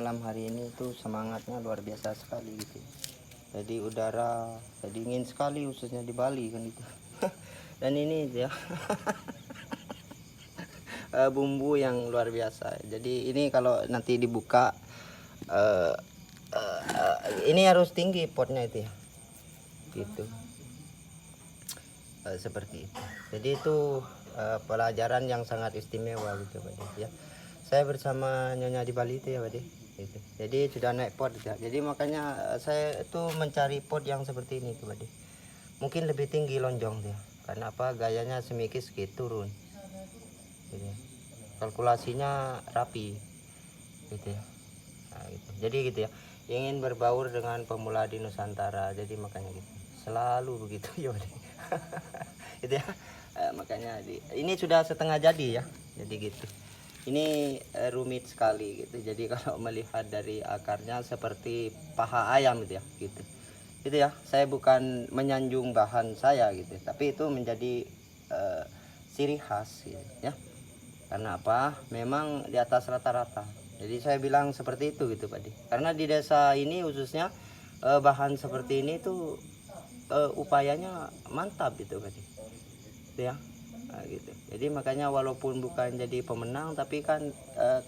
Malam hari ini tuh semangatnya luar biasa sekali gitu. Jadi udara jadi dingin sekali khususnya di Bali kan itu. Dan ini ya bumbu yang luar biasa. Jadi ini kalau nanti dibuka eh, ini harus tinggi potnya itu ya. Gitu. Seperti itu. Jadi itu pelajaran yang sangat istimewa gitu Pak De, ya. Saya bersama Nyonya di Bali itu ya Pak De. Gitu. Jadi sudah naik pot ya. Jadi makanya saya itu mencari pot yang seperti ini tuh Pak De. Mungkin lebih tinggi lonjong dia. Karena apa? Gayanya semikis gitu turun. Gitu ya. Kalkulasinya rapi gitu ya. Nah, gitu. Jadi gitu ya. Ingin berbaur dengan pemula di Nusantara. Jadi makanya gitu. Selalu begitu ya Pak De. Gitu ya. Makanya ini sudah setengah jadi ya. Jadi gitu. Ini rumit sekali gitu. Jadi kalau melihat dari akarnya seperti paha ayam gitu ya, gitu. Itu ya, saya bukan menyanjung bahan saya gitu, tapi itu menjadi ciri khas gitu ya. Karena apa? Memang di atas rata-rata. Jadi saya bilang seperti itu gitu Pak Di. Karena di desa ini khususnya bahan seperti ini tuh upayanya mantap gitu Pak Di. Gitu ya. Nah, gitu. Jadi makanya walaupun bukan jadi pemenang tapi kan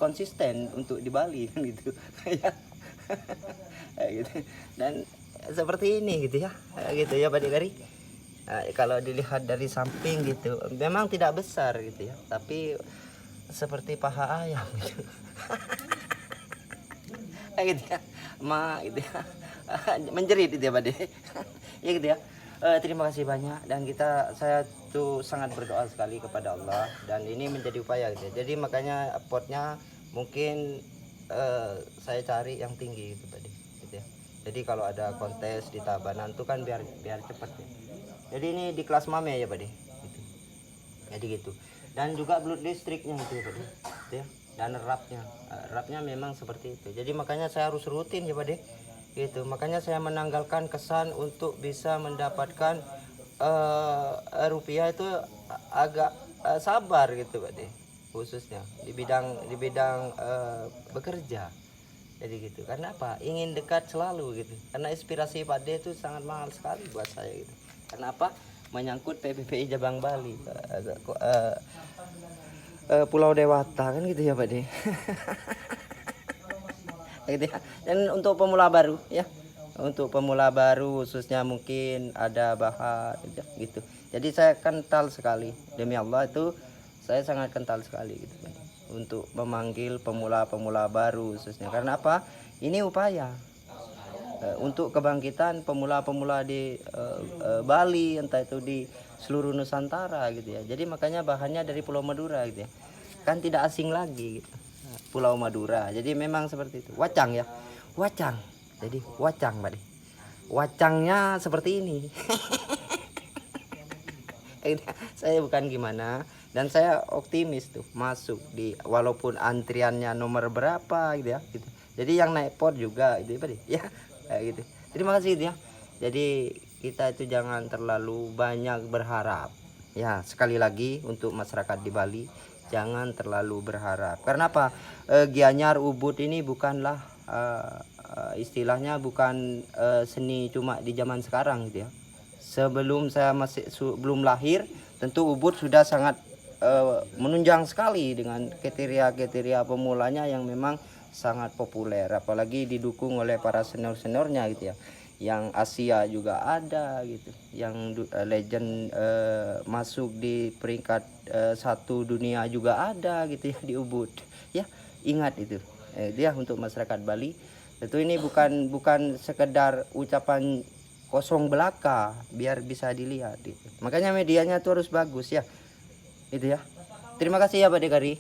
konsisten untuk di Bali kan gitu. Ya. Gitu. Dan seperti ini gitu ya. Gitu ya Pak Dikari. Nah, kalau dilihat dari samping gitu memang tidak besar gitu ya, tapi seperti paha ayam gitu. Gitu ya. Gitu ya. Menjerit itu ya Pak De. Ya gitu ya. Terima kasih banyak dan saya tuh sangat berdoa sekali kepada Allah dan ini menjadi upaya gitu ya. Jadi makanya potnya mungkin saya cari yang tinggi gitu Pak De, gitu ya. Jadi kalau ada kontes di Tabanan tuh kan biar cepat ya. Jadi ini di kelas mame ya Pak De, gitu. Jadi gitu. Dan juga blood listriknya itu ya Pak De, gitu ya. Dan rapnya memang seperti itu. Jadi makanya saya harus rutin ya Pak De, gitu. Makanya saya menanggalkan kesan untuk bisa mendapatkan rupiah itu agak sabar gitu Pak De, khususnya di bidang bekerja. Jadi gitu. Karena apa? Ingin dekat selalu gitu. Karena inspirasi Pak De itu sangat mahal sekali buat saya gitu. Karena apa? Menyangkut PPPI Jabang Bali, Pulau Dewata kan gitu ya Pak De. Gitu ya. Dan untuk pemula baru ya, untuk pemula baru khususnya mungkin ada bahan gitu. Jadi saya kental sekali demi Allah itu, saya sangat kental sekali gitu untuk memanggil pemula-pemula baru khususnya. Karena apa? Ini upaya untuk kebangkitan pemula-pemula di Bali, entah itu di seluruh Nusantara gitu ya. Jadi makanya bahannya dari Pulau Madura gitu ya. Kan tidak asing lagi gitu. Pulau Madura. Jadi memang seperti itu. Wacang ya. Wacang. Jadi wacang, Pak. Wacangnya seperti ini. Saya bukan gimana, dan saya optimis tuh masuk di walaupun antriannya nomor berapa gitu ya gitu. Jadi yang naik pot juga gitu ya. Gitu. Terima kasih gitu ya. Jadi kita itu jangan terlalu banyak berharap. Ya, sekali lagi untuk masyarakat di Bali jangan terlalu berharap. Karena apa? Gianyar Ubud ini bukanlah istilahnya bukan seni cuma di zaman sekarang gitu ya. Sebelum saya belum lahir, tentu Ubud sudah sangat menunjang sekali dengan kriteria-kriteria pemulanya yang memang sangat populer, apalagi didukung oleh para senior-seniornya gitu ya. Yang Asia juga ada gitu, yang legend masuk di peringkat 1 dunia juga ada gitu ya di Ubud ya. Ingat itu dia untuk masyarakat Bali. Tentu ini bukan sekedar ucapan kosong belaka, biar bisa dilihat gitu. Makanya medianya tuh harus bagus ya. Itu ya. Terima kasih ya Pak Dekari.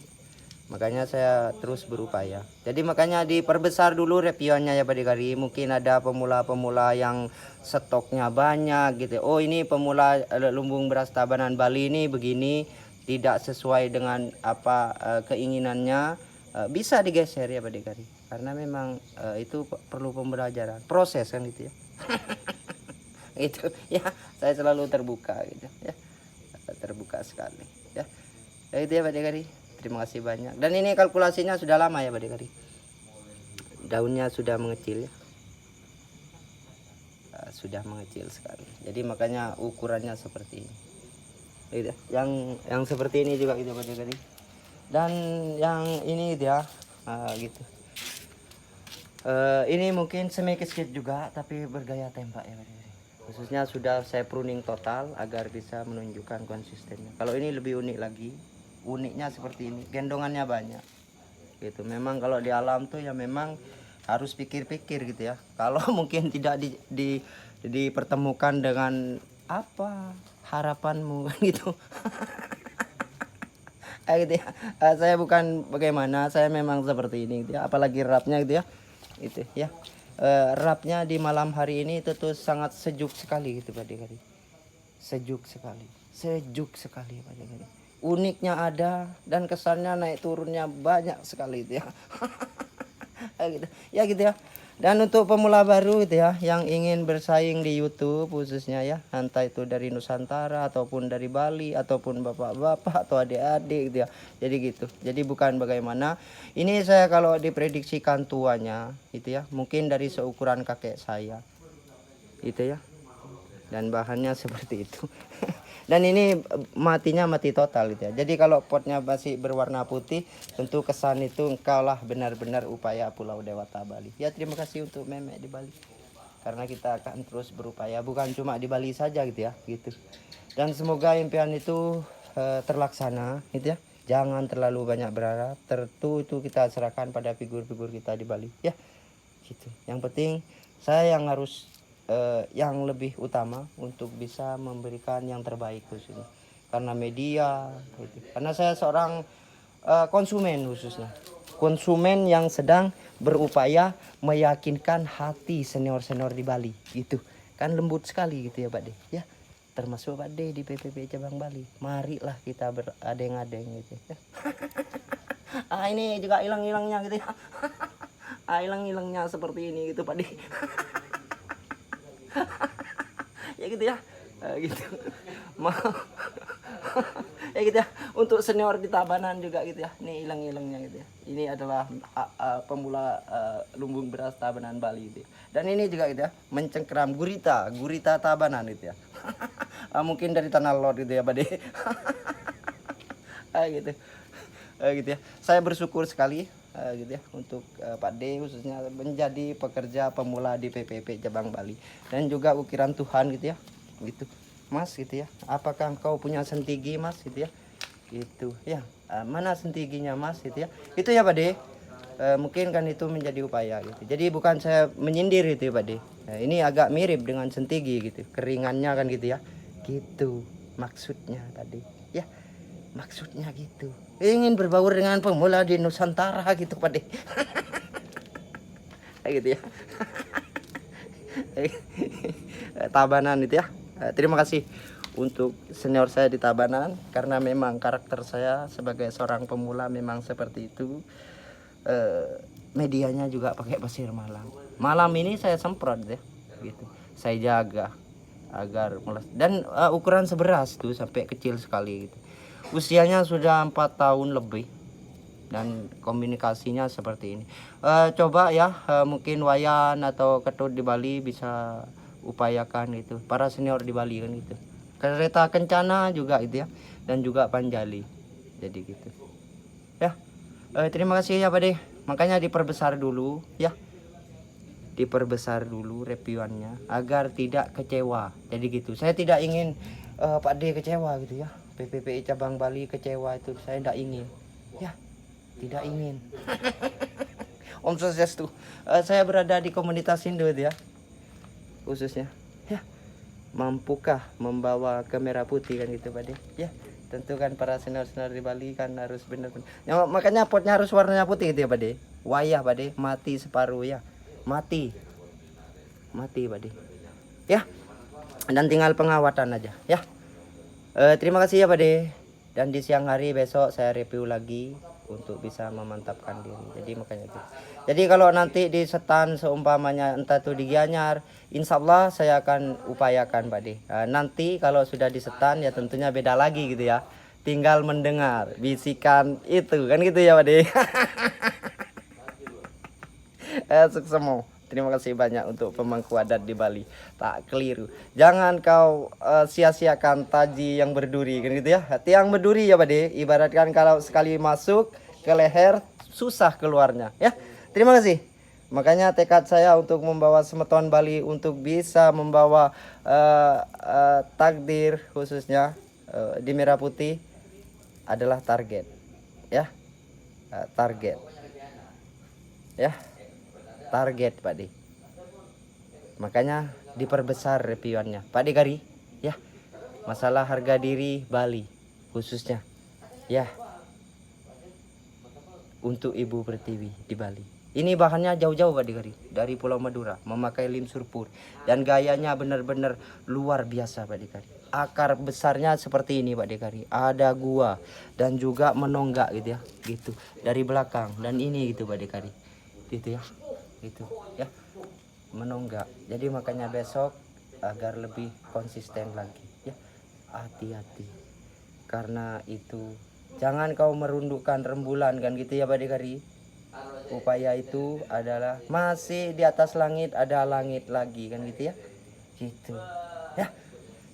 Makanya saya terus berupaya. Jadi makanya diperbesar dulu reviewnya ya Pak Dekari. Mungkin ada pemula-pemula yang stoknya banyak gitu. Oh ini pemula lumbung beras Tabanan Bali ini begini, tidak sesuai dengan apa keinginannya, bisa digeser ya Pak Dekari. Karena memang itu perlu pembelajaran, proses kan gitu ya. Itu ya, saya selalu terbuka gitu ya, terbuka sekali ya. Itu ya Pak Dekari. Terima kasih banyak. Dan ini kalkulasinya sudah lama ya Pak Dekari. daunnya sudah mengecil ya. Sudah mengecil sekali, jadi makanya ukurannya seperti ini gitu. Yang seperti ini juga gitu tadi, dan yang ini gitu ya. Gitu. Ini mungkin semikit juga tapi bergaya tembak ya, khususnya sudah saya pruning total agar bisa menunjukkan konsistennya. Kalau ini lebih unik lagi, uniknya seperti ini, gendongannya banyak gitu. Memang kalau di alam tuh ya memang harus pikir-pikir gitu ya. Kalau mungkin tidak dipertemukan dengan apa harapanmu gitu. Gitu ya. Saya bukan bagaimana, saya memang seperti ini gitu ya. Apalagi rapnya gitu ya. Itu ya. Rapnya di malam hari ini itu tuh sangat sejuk sekali gitu Pak Dekari. Sejuk sekali. Sejuk sekali Pak Dekari. Uniknya ada dan kesannya naik turunnya banyak sekali itu ya. Gitu. Ya gitu ya. Dan untuk pemula baru gitu ya, yang ingin bersaing di YouTube khususnya ya, entah itu dari Nusantara ataupun dari Bali ataupun bapak-bapak atau adik-adik gitu ya. Jadi gitu. Jadi bukan bagaimana. Ini saya kalau diprediksikan tuanya gitu ya, mungkin dari seukuran kakek saya. Gitu ya. Dan bahannya seperti itu. Dan ini matinya mati total gitu ya. Jadi kalau potnya masih berwarna putih, tentu kesan itu engkaulah benar-benar upaya Pulau Dewata Bali. Ya terima kasih untuk Memek di Bali. Karena kita akan terus berupaya, bukan cuma di Bali saja gitu ya, gitu. Dan semoga impian itu terlaksana gitu ya. Jangan terlalu banyak berharap. Tentu itu kita serahkan pada figur-figur kita di Bali ya. Gitu. Yang penting saya yang harus yang lebih utama untuk bisa memberikan yang terbaik khususnya karena media gitu. Karena saya seorang konsumen khususnya, konsumen yang sedang berupaya meyakinkan hati senior-senior di Bali gitu kan. Lembut sekali gitu ya Pak De ya, termasuk Pak De di PPP Cabang Bali. Marilah kita beradeng-adeng gitu ya. Ini juga hilang-hilangnya gitu ya. Hilang-hilangnya seperti ini gitu Pak De. Ya gitu ya. Gitu. Mau ya gitu ya. Untuk senior di Tabanan juga gitu ya. Ini hilang-hilangnya gitu ya. Ini adalah pemula lumbung beras Tabanan Bali gitu ya. Dan ini juga gitu ya, mencengkeram gurita Tabanan gitu ya. Mungkin dari tanah lot gitu ya Pak De. Gitu. Gitu ya. Saya bersyukur sekali gitu ya untuk Pak D khususnya menjadi pekerja pemula di PPP Cabang Bali, dan juga ukiran Tuhan gitu ya. Gitu. Mas gitu ya. Apakah engkau punya sentigi Mas gitu ya. Gitu ya. Mana sentiginya Mas gitu ya. Itu ya Pak D. Mungkin kan itu menjadi upaya gitu. Jadi bukan saya menyindir itu ya Pak D. Ini agak mirip dengan sentigi gitu. Keringannya kan gitu ya. Gitu maksudnya tadi. Ya. Maksudnya gitu, ingin berbaur dengan pemula di Nusantara gitu Pak De. Gitu ya. Tabanan itu ya. Terima kasih untuk senior saya di Tabanan, karena memang karakter saya sebagai seorang pemula memang seperti itu. Medianya juga pakai pasir malam. Malam ini saya semprot ya, gitu. Saya jaga agar dan ukuran seberas tuh sampai kecil sekali gitu. Usianya sudah 4 tahun lebih dan komunikasinya seperti ini. Coba ya mungkin Wayan atau Ketut di Bali bisa upayakan gitu. Para senior di Bali kan gitu. Kereta Kencana juga itu ya, dan juga Panjali. Jadi gitu. Ya. Terima kasih ya Pak De. Makanya diperbesar dulu ya. Diperbesar dulu reviewannya agar tidak kecewa. Jadi gitu. Saya tidak ingin Pak D kecewa gitu ya. PPPI Cabang Bali kecewa, itu saya tidak ingin ya, tidak ingin. Om Swastiastu. Saya berada di komunitas Hindu ya khususnya ya. Mampukah membawa ke merah putih kan gitu Pak De ya. Tentu kan para senior-senior di Bali kan harus benar-benar ya, makanya potnya harus warnanya putih gitu ya Pak De. Wayah Pak De, mati separuh ya, mati Pak De ya. Dan tinggal pengawatan aja ya. Terima kasih ya Pak De. Dan di siang hari besok saya review lagi untuk bisa memantapkan diri. Jadi makanya gitu. Jadi kalau nanti di setan seumpamanya entah itu di Gianyar, insya Allah saya akan upayakan Pak De. Nanti kalau sudah di setan ya tentunya beda lagi gitu ya. Tinggal mendengar bisikan itu kan gitu ya Pak De. Sukses semua. Terima kasih banyak untuk pemangku adat di Bali. Tak keliru. Jangan kau sia-siakan taji yang berduri kan gitu ya. Tiang berduri ya Bade. Ibaratkan kalau sekali masuk ke leher susah keluarnya ya. Terima kasih. Makanya tekad saya untuk membawa semeton Bali untuk bisa membawa takdir khususnya di Merah Putih adalah target ya. Target ya. Target Pak De. Makanya diperbesar reviewnya Pak De Gari ya. Masalah harga diri Bali khususnya ya, untuk Ibu Pertiwi di Bali. Ini bahannya jauh-jauh Pak De Gari, dari Pulau Madura, memakai lim surpur dan gayanya benar-benar luar biasa Pak De Gari. Akar besarnya seperti ini Pak De Gari. Ada gua dan juga menonggak gitu ya, gitu dari belakang dan ini gitu Pak De Gari. Gitu ya. Gitu ya, menonggak. Jadi makanya besok agar lebih konsisten lagi ya, hati-hati karena itu jangan kau merundukkan rembulan kan gitu ya Pak Dekari. Upaya itu adalah masih di atas langit ada langit lagi kan gitu ya, gitu ya.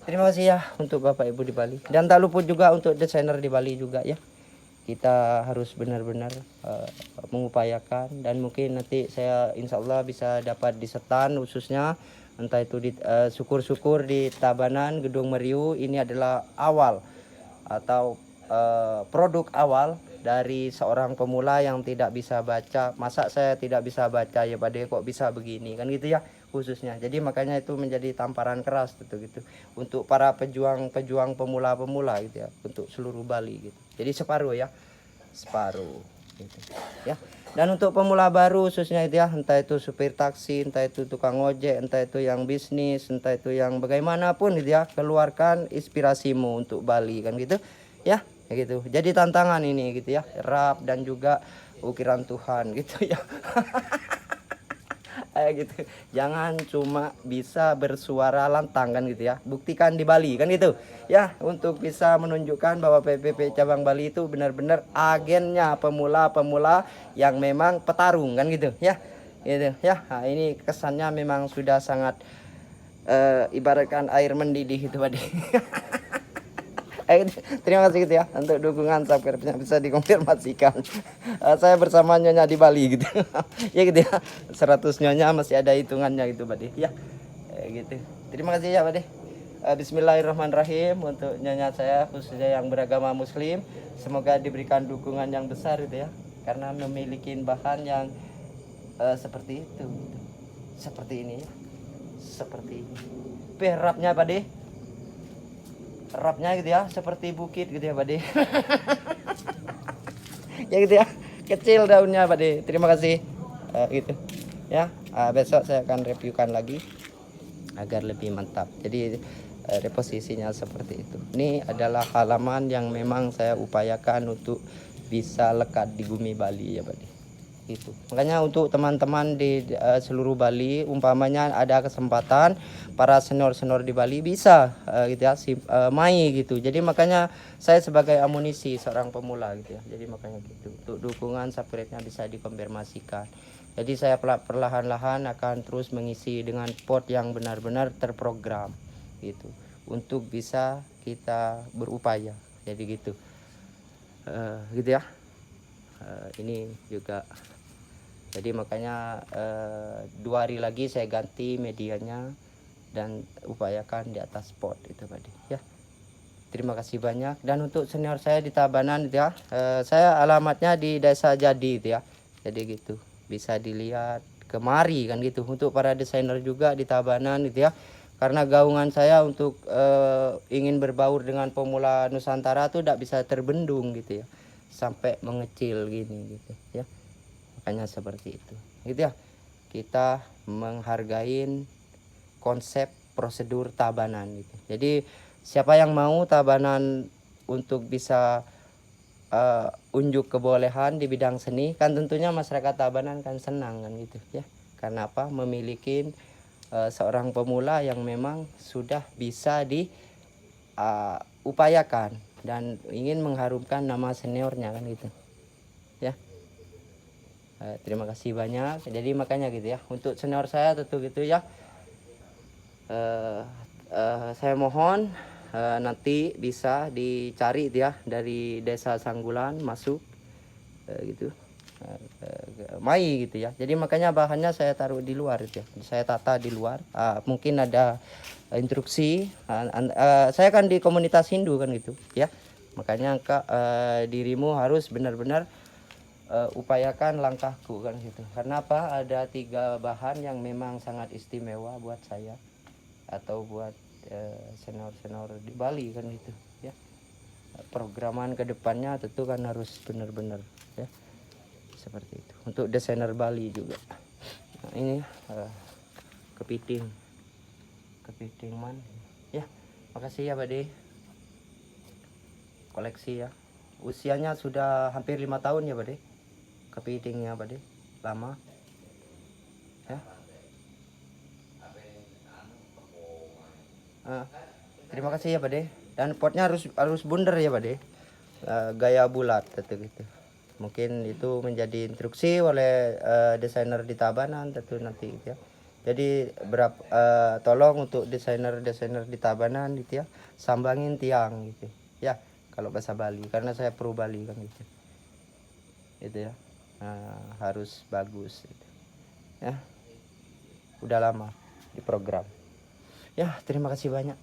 Terima kasih ya untuk Bapak Ibu di Bali, dan tak luput juga untuk desainer di Bali juga ya. Kita harus benar-benar mengupayakan, dan mungkin nanti saya insya Allah bisa dapat di Setan khususnya, entah itu di syukur-syukur di Tabanan Gedung Meriu. Ini adalah awal atau produk awal dari seorang pemula yang tidak bisa baca. Masa saya tidak bisa baca ya Pak De, kok bisa begini kan gitu ya khususnya. Jadi makanya itu menjadi tamparan keras gitu untuk para pejuang pemula gitu ya, untuk seluruh Bali gitu. Jadi separuh ya, separuh gitu ya. Dan untuk pemula baru khususnya itu ya, entah itu supir taksi, entah itu tukang ojek, entah itu yang bisnis, entah itu yang bagaimanapun gitu ya, keluarkan inspirasimu untuk Bali kan gitu ya, gitu. Jadi tantangan ini gitu ya, rap dan juga ukiran Tuhan gitu ya. Gitu. Jangan cuma bisa bersuara lantang kan gitu ya. Buktikan di Bali kan gitu. Ya, untuk bisa menunjukkan bahwa PPP cabang Bali itu benar-benar agennya pemula-pemula yang memang petarung kan gitu ya. Gitu ya. Nah, ini kesannya memang sudah sangat ibaratkan air mendidih itu Pak. Terima kasih gitu ya untuk dukungan subscribe-nya, bisa dikonfirmasikan. Saya bersama Nyonya di Bali gitu. Ya gitu ya. 100 Nyonya masih ada hitungannya gitu Pak De. Ya. Gitu. Terima kasih ya Pak De. Bismillahirrahmanirrahim untuk Nyonya saya khususnya yang beragama Muslim. Semoga diberikan dukungan yang besar gitu ya. Karena memiliki bahan yang seperti itu. Seperti ini ya. Seperti ini. Perapnya Pak De. Rapnya gitu ya, seperti bukit gitu ya Pak De. Ya gitu ya, kecil daunnya Pak De. Terima kasih gitu ya. Besok saya akan reviewkan lagi agar lebih mantap. Jadi reposisinya seperti itu. Ini adalah halaman yang memang saya upayakan untuk bisa lekat di bumi Bali ya Pak De. Gitu. Makanya untuk teman-teman di seluruh Bali, umpamanya ada kesempatan para senior-senior di Bali bisa gitu ya, mai gitu. Jadi makanya saya sebagai amunisi seorang pemula gitu ya. Jadi makanya gitu. Untuk dukungan subscribe-nya bisa dikonfirmasikan. Jadi saya perlahan-lahan akan terus mengisi dengan pot yang benar-benar terprogram gitu, untuk bisa kita berupaya. Jadi gitu. Gitu ya. Ini juga. Jadi makanya 2 hari lagi saya ganti medianya dan upayakan di atas pot itu tadi ya. Terima kasih banyak. Dan untuk senior saya di Tabanan itu ya, saya alamatnya di Desa Jadi itu ya. Jadi gitu, bisa dilihat kemari kan gitu. Untuk para desainer juga di Tabanan itu ya, karena gaungan saya untuk ingin berbaur dengan pemula Nusantara tuh tidak bisa terbendung gitu ya, sampai mengecil gini gitu ya. Makanya seperti itu gitu ya, kita menghargai konsep prosedur Tabanan gitu. Jadi siapa yang mau Tabanan untuk bisa unjuk kebolehan di bidang seni, kan tentunya masyarakat Tabanan kan senang kan gitu ya. Karena apa? Memiliki seorang pemula yang memang sudah bisa diupayakan dan ingin mengharumkan nama seniornya kan gitu ya. Terima kasih banyak. Jadi makanya gitu ya, untuk senior saya tentu gitu ya, saya mohon nanti bisa dicari dia dari desa Sanggulan masuk gitu, Mai gitu ya. Jadi makanya bahannya saya taruh di luar gitu ya, saya tata di luar. Mungkin ada instruksi, saya kan di komunitas Hindu kan gitu ya, makanya Kak, dirimu harus benar-benar upayakan langkahku kan gitu. Karena apa, ada 3 bahan yang memang sangat istimewa buat saya atau buat senior-senior di Bali kan gitu ya. Programan kedepannya tentu kan harus benar-benar ya seperti itu. Untuk desainer Bali juga. Nah, ini kepiting man ya. Makasih ya Pak De, koleksi ya. Usianya sudah hampir 5 tahun ya Pak De, kepitingnya Pak De, lama ya. Terima kasih ya Pak De. Dan potnya harus bundar ya Pak De, gaya bulat gitu. Mungkin itu menjadi instruksi oleh desainer di Tabanan tentu nanti gitu ya. Jadi tolong untuk desainer di Tabanan gitu ya, sambangin tiang gitu ya, kalau bahasa Bali, karena saya pro Bali kan gitu. Itu ya. Harus bagus gitu. Ya. Udah lama di program. Ya, terima kasih banyak.